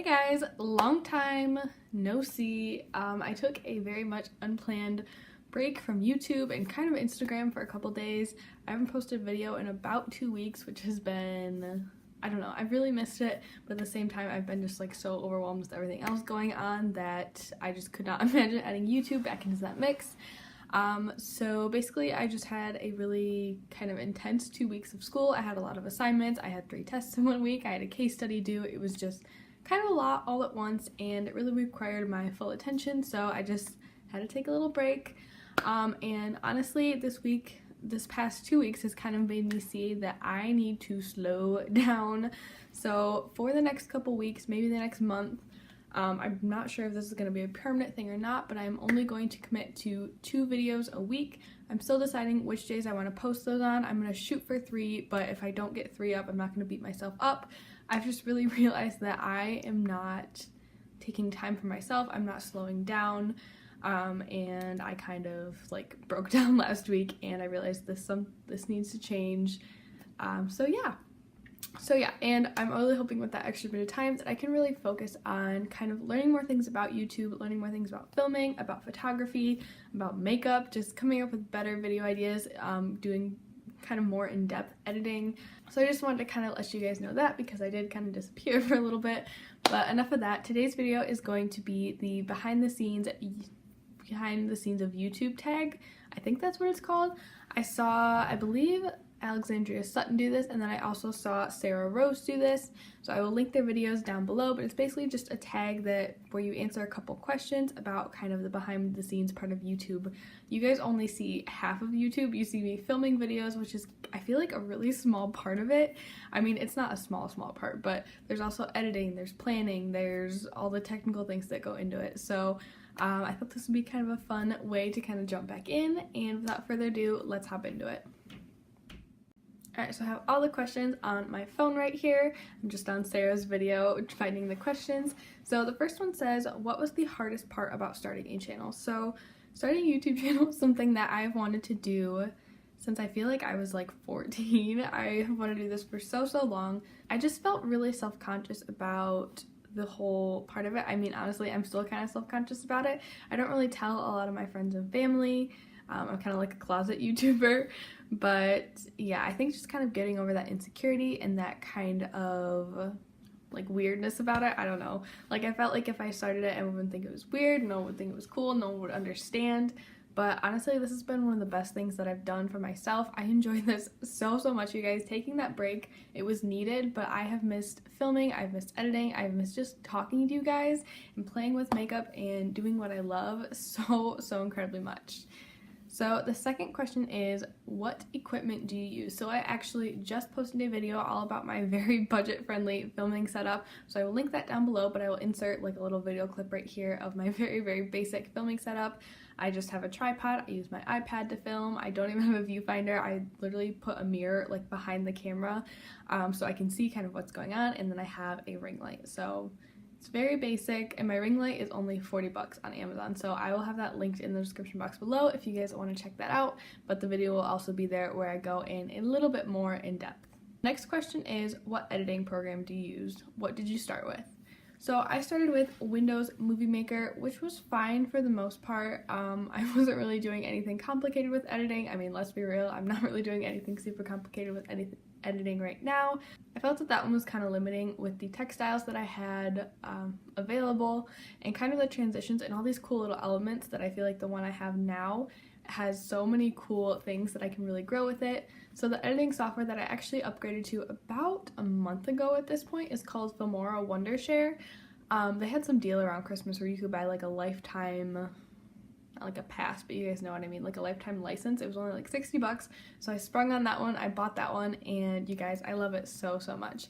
guys, long time no see. I took a very much unplanned break from YouTube and kind of Instagram for a couple days. I haven't posted a video in about 2 weeks, which has been, I don't know, I've really missed it, but at the same time I've been just like so overwhelmed with everything else going on that I just could not imagine adding YouTube back into that mix. So basically I just had a really kind of intense 2 weeks of school. I had a lot of assignments. I had 3 tests in 1 week. I had a case study due. It was just kind of a lot all at once and it really required my full attention, so I just had to take a little break. And honestly, this past 2 weeks has kind of made me see that I need to slow down. So for the next couple weeks, maybe the next month, I'm not sure if this is going to be a permanent thing or not, but I'm only going to commit to 2 videos a week. I'm still deciding which days I want to post those on. I'm going to shoot for 3, but if I don't get 3 up, I'm not going to beat myself up. I've just really realized that I am not taking time for myself. I'm not slowing down. And I kind of like broke down last week and I realized this needs to change. So yeah, and I'm really hoping with that extra bit of time that I can really focus on kind of learning more things about YouTube, learning more things about filming, about photography, about makeup, just coming up with better video ideas, doing kind of more in-depth editing. So I just wanted to kind of let you guys know that because I did kind of disappear for a little bit. But enough of that. Today's video is going to be the behind the scenes of YouTube tag. I think that's what it's called. I believe Alexandria Sutton do this, and then I also saw Sarah Rose do this, so I will link their videos down below. But it's basically just a tag where you answer a couple questions about kind of the behind the scenes part of YouTube. You guys only see half of YouTube. You see me filming videos, which is, I feel like, a really small part of it. I mean, it's not a small part, but there's also editing, there's planning, there's all the technical things that go into it. So I thought this would be kind of a fun way to kind of jump back in, and without further ado, let's hop into it. Alright, so I have all the questions on my phone right here. I'm just on Sarah's video finding the questions. So the first one says, what was the hardest part about starting a channel? So starting a YouTube channel is something that I've wanted to do since I feel like I was like 14. I have wanted to do this for so long. I just felt really self-conscious about the whole part of it. I mean, honestly, I'm still kind of self-conscious about it. I don't really tell a lot of my friends and family. I'm kind of like a closet YouTuber, but yeah, I think just kind of getting over that insecurity and that kind of like weirdness about it. I don't know. Like, I felt like if I started it, everyone would think it was weird, no one would think it was cool, no one would understand. But honestly, this has been one of the best things that I've done for myself. I enjoy this so much, you guys. Taking that break, it was needed, but I have missed filming, I've missed editing, I've missed just talking to you guys and playing with makeup and doing what I love so incredibly much. So the second question is, what equipment do you use? So I actually just posted a video all about my very budget-friendly filming setup, so I will link that down below, but I will insert like a little video clip right here of my very basic filming setup. I just have a tripod, I use my iPad to film, I don't even have a viewfinder, I literally put a mirror like behind the camera so I can see kind of what's going on, and then I have a ring light. So it's very basic, and my ring light is only 40 bucks on Amazon, so I will have that linked in the description box below if you guys want to check that out, but the video will also be there where I go in a little bit more in depth. Next question is, what editing program do you use? What did you start with? So I started with Windows Movie Maker, which was fine for the most part. I wasn't really doing anything complicated with editing. I mean, let's be real, I'm not really doing anything super complicated with editing right now. I felt that one was kind of limiting with the textiles that I had available and kind of the transitions and all these cool little elements that I feel like the one I have now has so many cool things that I can really grow with it. So the editing software that I actually upgraded to about a month ago at this point is called Filmora Wondershare. They had some deal around Christmas where you could buy like a lifetime, not like a pass, but you guys know what I mean, like a lifetime license. It was only like 60 bucks, so I sprung on that one, I bought that one, and you guys, I love it so much.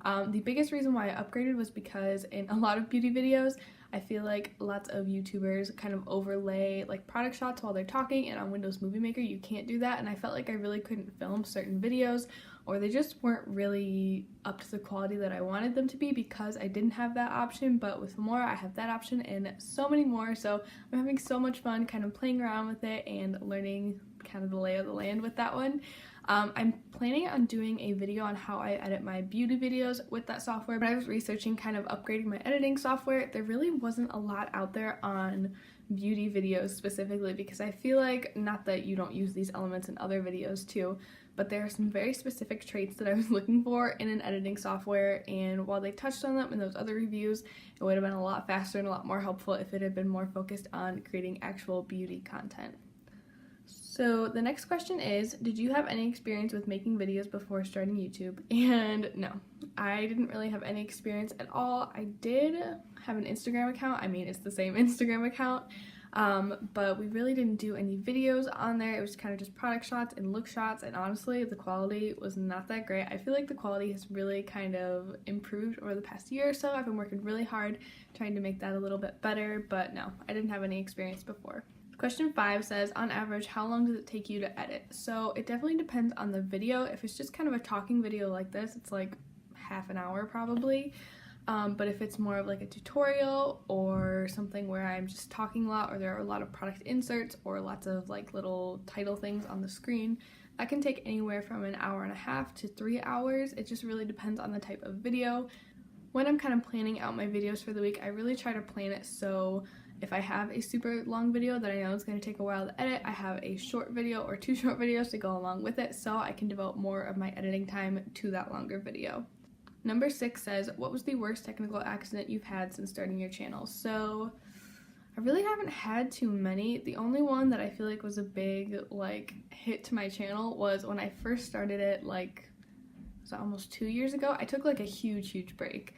The biggest reason why I upgraded was because in a lot of beauty videos, I feel like lots of YouTubers kind of overlay like product shots while they're talking, and on Windows Movie Maker you can't do that, and I felt like I really couldn't film certain videos, or they just weren't really up to the quality that I wanted them to be because I didn't have that option. But with Filmora, I have that option and so many more, so I'm having so much fun kind of playing around with it and learning kind of the lay of the land with that one. I'm planning on doing a video on how I edit my beauty videos with that software, but I was researching kind of upgrading my editing software. There really wasn't a lot out there on beauty videos specifically, because I feel like, not that you don't use these elements in other videos too, but there are some very specific traits that I was looking for in an editing software, and while they touched on them in those other reviews, it would have been a lot faster and a lot more helpful if it had been more focused on creating actual beauty content. So the next question is, did you have any experience with making videos before starting YouTube? And no, I didn't really have any experience at all. I did have an Instagram account. I mean, it's the same Instagram account, but we really didn't do any videos on there. It was kind of just product shots and look shots, and honestly, the quality was not that great. I feel like the quality has really kind of improved over the past year or so. I've been working really hard trying to make that a little bit better, but no, I didn't have any experience before. Question 5 says, on average, how long does it take you to edit? So it definitely depends on the video. If it's just kind of a talking video like this, it's like half an hour probably. But if it's more of like a tutorial or something where I'm just talking a lot, or there are a lot of product inserts or lots of like little title things on the screen, that can take anywhere from an hour and a half to 3 hours. It just really depends on the type of video. When I'm kind of planning out my videos for the week, I really try to plan it so if I have a super long video that I know is going to take a while to edit, I have a short video or 2 short videos to go along with it, so I can devote more of my editing time to that longer video. Number 6 says, what was the worst technical accident you've had since starting your channel? So I really haven't had too many. The only one that I feel like was a big like hit to my channel was when I first started it, like, was that almost 2 years ago? I took like a huge break.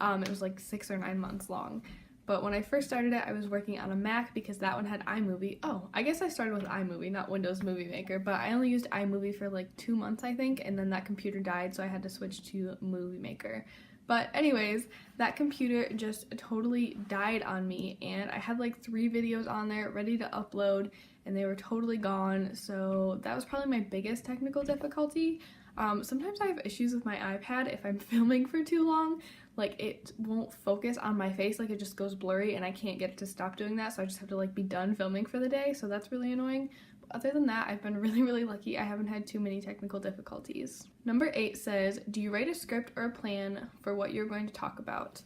It was like 6 or 9 months long. But when I first started it, I was working on a Mac because that one had iMovie. Oh, I guess I started with iMovie, not Windows Movie Maker, but I only used iMovie for like 2 months, I think, and then that computer died, so I had to switch to Movie Maker. But anyways, that computer just totally died on me, and I had like 3 videos on there ready to upload, and they were totally gone, so that was probably my biggest technical difficulty. Sometimes I have issues with my iPad if I'm filming for too long. Like, it won't focus on my face, like it just goes blurry and I can't get it to stop doing that, so I just have to like be done filming for the day, so that's really annoying. But other than that, I've been really lucky. I haven't had too many technical difficulties. Number 8 says, do you write a script or a plan for what you're going to talk about?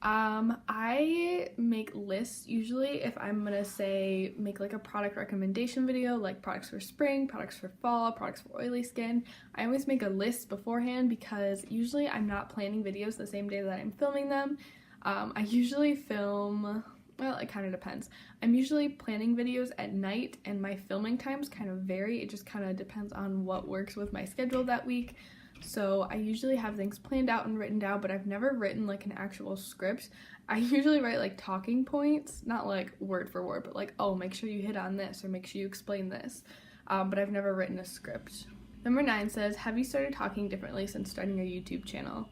I make lists usually if I'm gonna say make like a product recommendation video, like products for spring, products for fall, products for oily skin. I always make a list beforehand because usually I'm not planning videos the same day that I'm filming them. I usually film, well, it kind of depends. I'm usually planning videos at night and my filming times kind of vary. It just kind of depends on what works with my schedule that week. So I usually have things planned out and written down, but I've never written like an actual script. I usually write like talking points, not like word for word, but like, oh, make sure you hit on this or make sure you explain this. But I've never written a script. Number 9 says, have you started talking differently since starting your YouTube channel?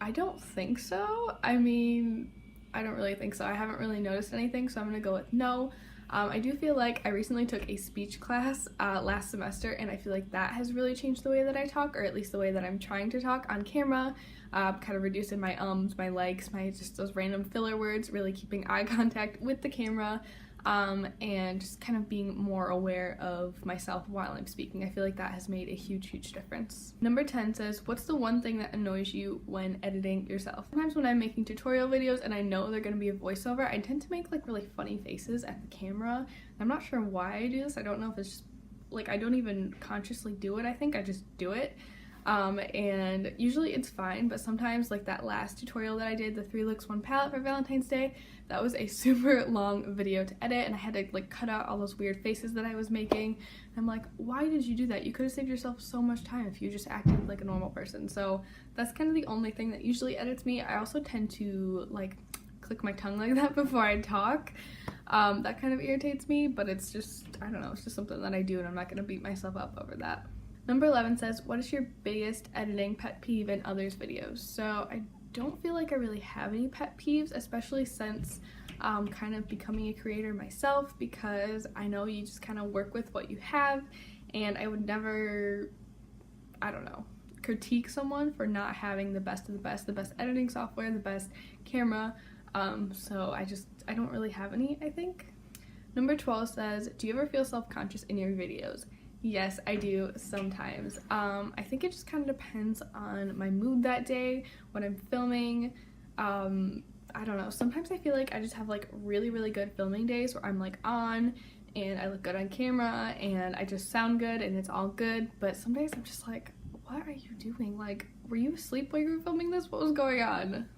I don't think so. I mean, I don't really think so. I haven't really noticed anything, so I'm gonna go with no. I do feel like I recently took a speech class last semester, and I feel like that has really changed the way that I talk, or at least the way that I'm trying to talk on camera, kind of reducing my ums, my likes, my just those random filler words, really keeping eye contact with the camera, and just kind of being more aware of myself while I'm speaking. I feel like that has made a huge difference. Number 10 says, what's the one thing that annoys you when editing yourself? Sometimes when I'm making tutorial videos and I know they're going to be a voiceover, I tend to make like really funny faces at the camera. I'm not sure why I do this. I don't know if it's just like, I don't even consciously do it. I think I just do it. And usually it's fine, but sometimes like that last tutorial that I did, the 3 looks 1 palette for Valentine's Day, that was a super long video to edit, and I had to like cut out all those weird faces that I was making. And I'm like, why did you do that? You could have saved yourself so much time if you just acted like a normal person. So that's kind of the only thing that usually edits me. I also tend to like click my tongue like that before I talk. That kind of irritates me, but it's just, I don't know, it's just something that I do, and I'm not gonna beat myself up over that. Number 11 says, what is your biggest editing pet peeve in others' videos? So I don't feel like I really have any pet peeves, especially since kind of becoming a creator myself, because I know you just kind of work with what you have, and I would never, I don't know, critique someone for not having the best of the best editing software, the best camera, so I don't really have any, I think. Number 12 says, do you ever feel self-conscious in your videos? Yes, I do sometimes. I think it just kind of depends on my mood that day, when I'm filming. I don't know. Sometimes I feel like I just have like really, really good filming days where I'm like on and I look good on camera and I just sound good and it's all good. But some days I'm just like, what are you doing? Like, were you asleep while you were filming this? What was going on?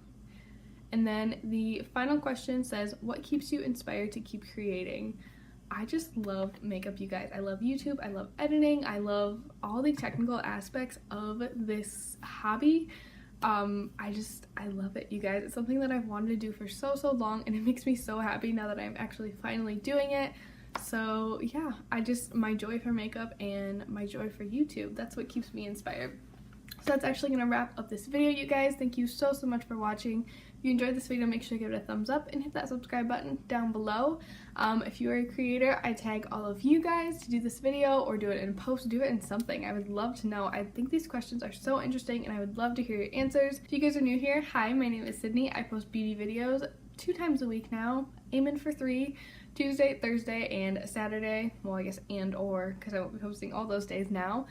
And then the final question says, what keeps you inspired to keep creating? I just love makeup, you guys. I love YouTube, I love editing, I love all the technical aspects of this hobby. I love it, you guys. It's something that I've wanted to do for so long, and it makes me so happy now that I'm actually finally doing it. So yeah, my joy for makeup and my joy for YouTube, that's what keeps me inspired. So that's actually gonna wrap up this video, you guys. Thank you so much for watching. If you enjoyed this video, make sure to give it a thumbs up and hit that subscribe button down below. If you are a creator, I tag all of you guys to do this video or do it in post, do it in something. I would love to know. I think these questions are so interesting and I would love to hear your answers. If you guys are new here, hi, my name is Sydney. I post beauty videos 2 times a week now, aiming for 3. Tuesday, Thursday, and Saturday. Well, I guess or, because I won't be posting all those days now.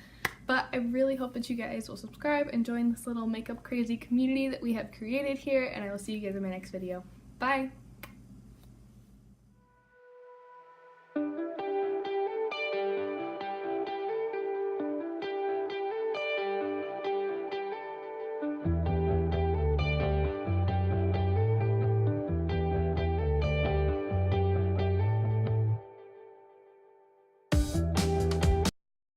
But I really hope that you guys will subscribe and join this little makeup crazy community that we have created here, and I will see you guys in my next video. Bye!